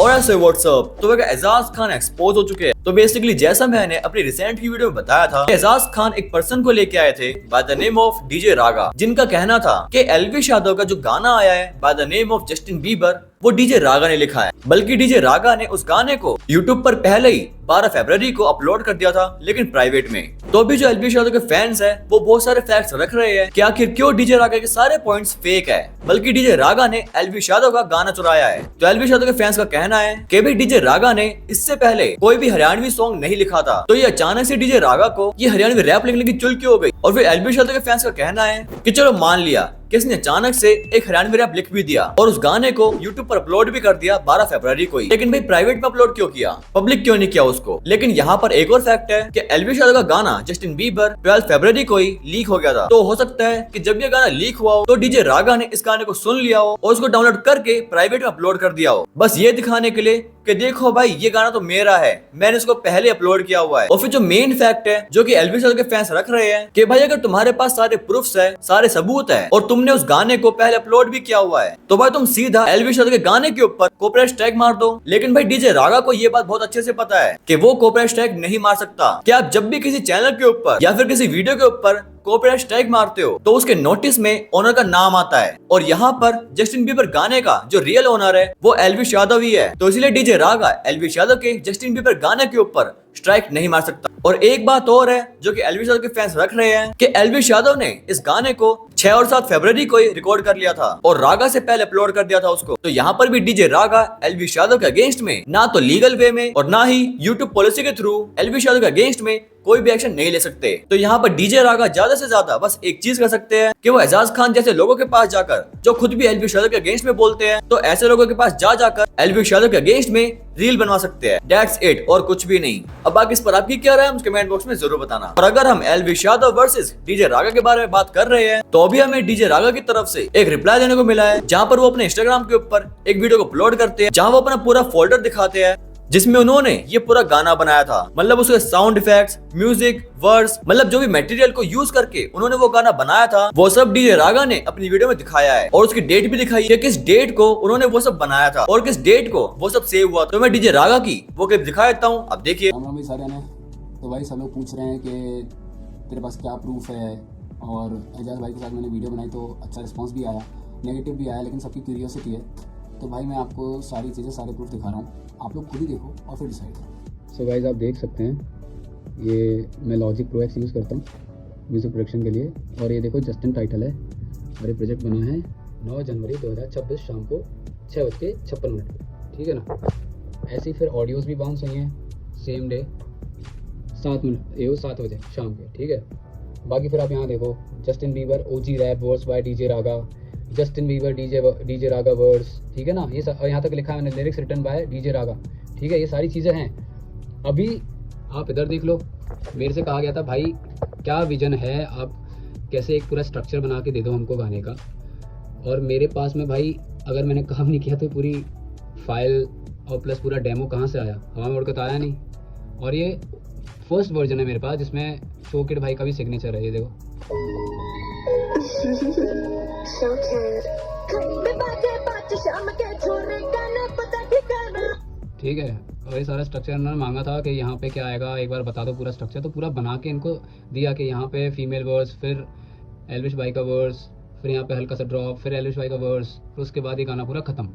और ऐसे व्हाट्सएप तो एजाज खान एक्सपोज हो चुके हैं। तो बेसिकली जैसा मैंने अपनी रिसेंट की वीडियो में बताया था, एजाज खान एक पर्सन को लेके आए थे by the name of DJ Raga, जिनका कहना था कि एलविश यादव का जो गाना आया है bye the name of Justin Bieber वो डीजे रागा ने लिखा है। बल्कि डीजे रागा ने उस गाने को यूट्यूब पर पहले ही 12 फरवरी को अपलोड कर दिया था, लेकिन प्राइवेट में। तो अभी जो एलविश यादव के फैंस हैं वो बहुत सारे फैक्ट्स रख रहे हैं कि आखिर क्यों डीजे रागा के सारे पॉइंट्स फेक है, बल्कि डीजे रागा ने एलविश यादव का गाना चुराया है। तो एलविश यादव के फैंस का कहना है कि भाई डीजे रागा ने इससे पहले कोई भी हरियाणवी सॉन्ग नहीं लिखा था, तो ये अचानक से डीजे रागा को ये हरियाणवी रैप लिखने की चुल क्यों हो गई। और फिर एलविश यादव के फैंस का कहना है कि चलो मान लिया कि इसने अचानक से एक हरियाणवी रैप लिख भी दिया और उस गाने को यूट्यूब पर अपलोड भी कर दिया 12 फरवरी को ही, लेकिन भाई प्राइवेट में अपलोड क्यों किया, पब्लिक क्यों नहीं किया उसको। लेकिन यहाँ पर एक और फैक्ट है कि एलविश यादव का गाना जस्टिन बीबर 12 फरवरी को ही लीक हो गया था। तो हो सकता है कि जब ये गाना लीक हुआ हो तो डीजे रागा ने इस गाने को सुन लिया हो और उसको डाउनलोड करके प्राइवेट में अपलोड कर दिया हो, बस ये दिखाने के लिए कि देखो भाई ये गाना तो मेरा है, मैंने इसको पहले अपलोड किया हुआ है। और फिर जो मेन फैक्ट है जो कि एलविश यादव के फैंस रख रहे हैं कि भाई अगर तुम्हारे पास सारे प्रूफ्स है, सारे सबूत है और तुमने उस गाने को पहले अपलोड भी किया हुआ है, तो भाई तुम सीधा एलविश यादव के गाने के ऊपर कॉपीराइट स्ट्राइक मार दो। लेकिन भाई डीजे रागा को ये बात बहुत अच्छे से पता है कि वो कॉपीराइट स्ट्राइक नहीं मार सकता। कि आप जब भी किसी चैनल के ऊपर या फिर किसी वीडियो के ऊपर कॉपीराइट स्ट्राइक मारते हो तो उसके नोटिस में ओनर का नाम आता है, और यहाँ पर जस्टिन बीबर गाने का जो रियल ओनर है वो एलविश यादव ही है। तो इसलिए डीजे रागा एलविश यादव के जस्टिन बीबर गाने के ऊपर स्ट्राइक नहीं मार सकता। और एक बात और है जो कि एलविश यादव के फैंस रख रहे हैं कि एलविश यादव ने इस गाने को 6 और 7 फरवरी को ही रिकॉर्ड कर लिया था और रागा से पहले अपलोड कर दिया था उसको। तो यहाँ पर भी डीजे रागा एलविश यादव के अगेंस्ट में ना तो लीगल वे में और ना ही यूट्यूब पॉलिसी के थ्रू एलविश यादव के अगेंस्ट में कोई भी एक्शन नहीं ले सकते। तो यहाँ पर डीजे रागा ज्यादा से ज्यादा बस एक चीज कर सकते हैं कि वो एजाज खान जैसे लोगों के पास जाकर, जो खुद भी एलविश यादव के अगेंस्ट में बोलते हैं, तो ऐसे लोगों के पास जाकर एलविश यादव के अगेंस्ट में रील बनवा सकते हैं। दैट्स इट, और कुछ भी नहीं। अब बाकी इस पर आपकी क्या राय है मुझे कमेंट बॉक्स में जरूर बताना। और अगर हम एलविश यादव वर्सेस डीजे रागा के बारे में बात कर रहे हैं तो अभी हमें डीजे रागा की तरफ से एक रिप्लाई देने को मिला है, जहाँ पर वो अपने इंस्टाग्राम के ऊपर एक वीडियो को अपलोड करते हैं, जहाँ वो अपना पूरा फोल्डर दिखाते हैं जिसमें उन्होंने ये पूरा गाना बनाया था। मतलब उसके साउंड इफेक्ट्स, म्यूजिक, वर्ड्स, मतलब जो भी मटेरियल को यूज करके उन्होंने वो गाना बनाया था वो सब डीजे रागा ने अपनी वीडियो में दिखाया है, और उसकी डेट भी दिखाई है, किस डेट को उन्होंने वो सब बनाया था और किस डेट को वो सब सेव हुआ। तो मैं डीजे रागा की वो क्लिप दिखा देता हूँ, अब देखिए। तो भाई सब लोग पूछ रहे हैं कि तेरे पास क्या प्रूफ है, और एजाज भाई के साथ मैंने वीडियो बनाई तो अच्छा रिस्पांस भी आया, नेगेटिव भी आया, लेकिन सबकी क्यूरियोसिटी है। तो भाई मैं आपको सारी चीज़ें, सारे प्रूफ दिखा रहा हूँ, आप लोग खुद ही देखो और फिर डिसाइड करो। सो गाइस आप देख सकते हैं ये मैं लॉजिक प्रो एक्स यूज़ करता हूँ म्यूज़िक प्रोडक्शन के लिए, और ये देखो जस्टिन टाइटल है, और ये प्रोजेक्ट बना है 9 जनवरी 2026 शाम को 6:56 को, ठीक है ना। ऐसे ही फिर ऑडियोज़ भी बाउंस हुई हैं सेम डे 7 बजे शाम के, ठीक है। बाकी फिर आप यहाँ देखो Justin Bieber OG rap words by DJ Raga, Justin Bieber DJ Raga words, ठीक है ना। ये सब यहाँ तक लिखा है मैंने, लिरिक्स रिटन बाय डीजे रागा, ठीक है। ये सारी चीज़ें हैं। अभी आप इधर देख लो, मेरे से कहा गया था भाई क्या विजन है, आप कैसे एक पूरा स्ट्रक्चर बना के दे दो हमको गाने का, और मेरे पास में भाई अगर मैंने काम नहीं किया तो पूरी फाइल और प्लस पूरा डेमो कहाँ से आया, हवा में उड़ के तो आया नहीं। और ये फर्स्ट वर्जन है मेरे पास जिसमें शोकिड भाई का भी सिग्नेचर है, ये देखो। ठीक है, और ये सारा स्ट्रक्चर इन्होंने मांगा था कि यहाँ पे क्या आएगा, एक बार बता दो पूरा स्ट्रक्चर, तो पूरा बना के इनको दिया कि यहाँ पे फीमेल वर्ड्स, फिर एलविश भाई का वर्ड्स, फिर यहाँ पे हल्का सा ड्रॉप, फिर एलविश भाई का वर्ड्स, फिर उसके बाद ये गाना पूरा ख़त्म,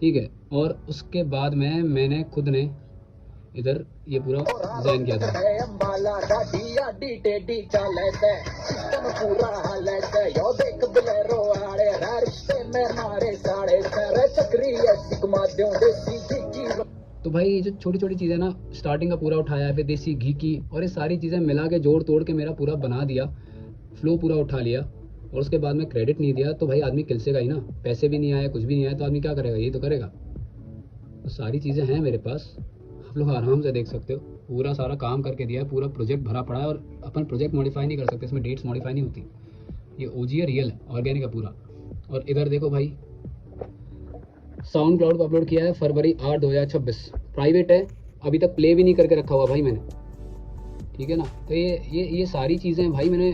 ठीक है। और उसके बाद में मैंने खुद ने इधर ये पूरा डिजाइन किया था। तो भाई ये जो छोटी छोटी चीज़ें ना, स्टार्टिंग का पूरा उठाया है, फिर देसी घी की, और ये सारी चीज़ें मिला के जोड़ तोड़ के मेरा पूरा बना दिया, फ्लो पूरा उठा लिया, और उसके बाद में क्रेडिट नहीं दिया तो भाई आदमी किलसेगा ही ना। पैसे भी नहीं आए, कुछ भी नहीं आया, तो आदमी क्या करेगा, ये तो करेगा। तो सारी चीज़ें हैं मेरे पास, आप लोग आराम से देख सकते हो, पूरा सारा काम करके दिया है, पूरा प्रोजेक्ट भरा पड़ा है, और अपन प्रोजेक्ट मॉडिफाई नहीं कर सकते, इसमें डेट्स मॉडिफाई नहीं होती। ये ओजी है, रियल है, ऑर्गेनिक है पूरा। और इधर देखो भाई, साउंड क्लाउड पर अपलोड किया है फरवरी 8 2026, प्राइवेट है, अभी तक प्ले भी नहीं करके रखा हुआ भाई मैंने, ठीक है ना। तो ये सारी चीज़ें भाई, मैंने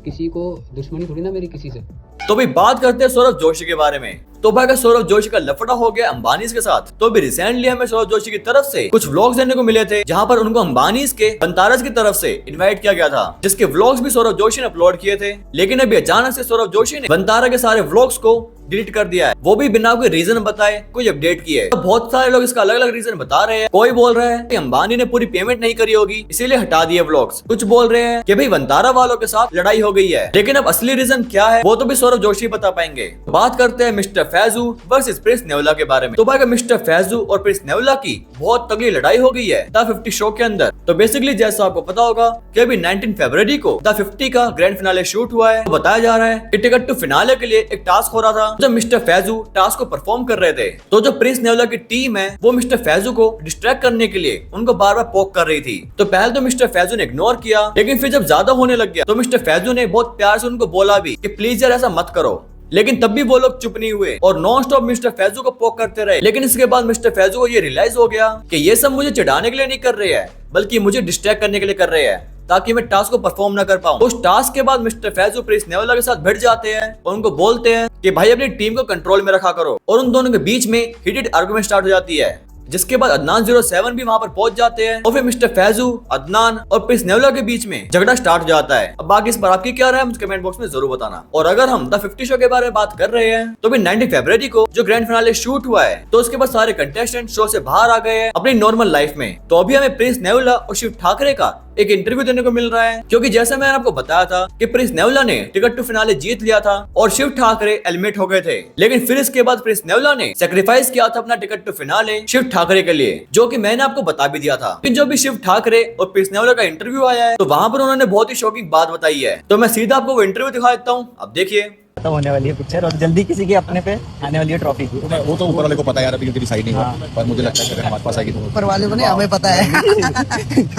किसी को दुश्मनी थोड़ी ना मेरी किसी से। तो भाई बात करते हैं सौरभ जोशी के बारे में। तो भाई अगर सौरभ जोशी का लफड़ा हो गया अंबानी के साथ, तो भी रिसेंटली हमें सौरभ जोशी की तरफ से कुछ व्लॉग्स देखने को मिले थे जहां पर उनको अंबानी के वंतारा की तरफ से इनवाइट किया गया था, जिसके व्लॉग्स भी सौरभ जोशी ने अपलोड किए थे। लेकिन अभी अचानक से सौरभ जोशी ने वंतारा के सारे व्लॉग्स को डिलीट कर दिया है, वो भी बिना कोई रीजन बताए, कोई अपडेट किए। तो बहुत सारे लोग इसका अलग अलग रीजन बता रहे हैं। कोई बोल रहा है कि अंबानी ने पूरी पेमेंट नहीं करी होगी इसीलिए हटा दिए व्लॉग्स। कुछ बोल रहे हैं कि भाई वंतारा वालों के साथ लड़ाई हो गई है। लेकिन अब असली रीजन क्या है वो तो भी सौरभ जोशी बता पाएंगे। बात करते हैं मिस्टर फैजू वर्सेस प्रिंस नेवला के बारे में। तो भाई मिस्टर फैजू और प्रिंस नेवला की बहुत तगड़ी लड़ाई हो गई है द 50 शो के अंदर। तो बेसिकली जैसा आपको पता होगा कि अभी 19 फरवरी को द 50 का ग्रैंड फिनाले शूट हुआ है। तो बताया जा रहा है कि टिकट टू फिनाले के लिए एक टास्क हो रहा था जब मिस्टर फैजू टास्क को परफॉर्म कर रहे थे। तो जो प्रिंस नेवला की टीम है वो मिस्टर फैजू को डिस्ट्रैक्ट करने के लिए उनको बार बार पोक कर रही थी। तो पहले तो मिस्टर फैजू ने इग्नोर किया, लेकिन फिर जब ज्यादा होने लग गया तो मिस्टर फैजू ने बहुत प्यार से उनको बोला भी कि प्लीज यार ऐसा मत करो। लेकिन तब भी वो लोग चुप नहीं हुए और नॉन स्टॉप मिस्टर फैजू को पोक करते रहे। लेकिन इसके बाद मिस्टर फैजू को ये रियलाइज हो गया कि ये सब मुझे चिढ़ाने के लिए नहीं कर रहे हैं, बल्कि मुझे डिस्ट्रैक्ट करने के लिए कर रहे हैं ताकि मैं टास्क को परफॉर्म ना कर पाऊं। उस टास्क के बाद मिस्टर फैजू प्रिंस नेवला के साथ भिड़ जाते हैं और उनको बोलते हैं कि भाई अपनी टीम को कंट्रोल में रखा करो। और उन दोनों के बीच में हीटेड आर्गुमेंट स्टार्ट हो जाती है, जिसके बाद अदनान 07 भी वहां पर पहुंच जाते हैं और फिर मिस्टर फैजू, अदनान और प्रिंस नेवला के बीच में झगड़ा स्टार्ट हो जाता है। अब बाकी इस पर आपकी क्या राय है मुझे कमेंट बॉक्स में जरूर बताना। और अगर हम द 50 शो के बारे में बात कर रहे हैं तो भी 19 फरवरी को जो ग्रैंड फिनाले शूट हुआ है तो उसके बाद सारे कंटेस्टेंट शो से बाहर आ गए हैं अपनी नॉर्मल लाइफ में। तो अभी हमें प्रिंस नेवला और शिव ठाकरे का एक इंटरव्यू देने को मिल रहा है, क्योंकि जैसे मैंने आपको बताया था कि प्रिंस नेवला ने टिकट टू फिनाले जीत लिया था और शिव ठाकरे एलिमिनेट हो गए थे। लेकिन फिर इसके बाद प्रिंस नेवला ने सैक्रिफाइस किया था अपना ticket to finale Shiv Thackeray के लिए, जो कि मैंने आपको बता भी दिया था। जो भी शिव ठाकरे और प्रिंस नेवला का इंटरव्यू आया है तो वहां पर उन्होंने बहुत ही शॉकिंग बात बताई है। तो मैं सीधा आपको वो इंटरव्यू दिखा देता हूँ, अब देखिए। खत्म होने वाली है पिक्चर और जल्दी किसी के अपने पे आने वाली है ट्रॉफी। वो तो ऊपर वाले को पता है यार, अभी क्योंकि डिसाइड नहीं हुआ, पर मुझे लगता है कि अगर हमारे पास आएगी तो ऊपर वाले को नहीं, हमें पता है।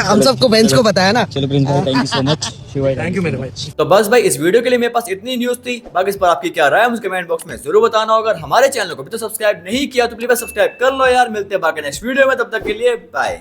हम सबको बेंच को पता है ना। चलो प्रिंस भाई thank you so much. Thank you मेरे भाई। तो बस भाई इस वीडियो के लिए मेरे पास इतनी न्यूज थी। बाकी इस पर आपकी क्या राय है मुझे कमेंट बॉक्स में जरूर बताना। अगर हमारे चैनल को अभी तो सब्सक्राइब नहीं किया तो प्लीज सब्सक्राइब कर लो यार। मिलते हैं बाकी नेक्स्ट वीडियो में, तब तक के लिए बाय।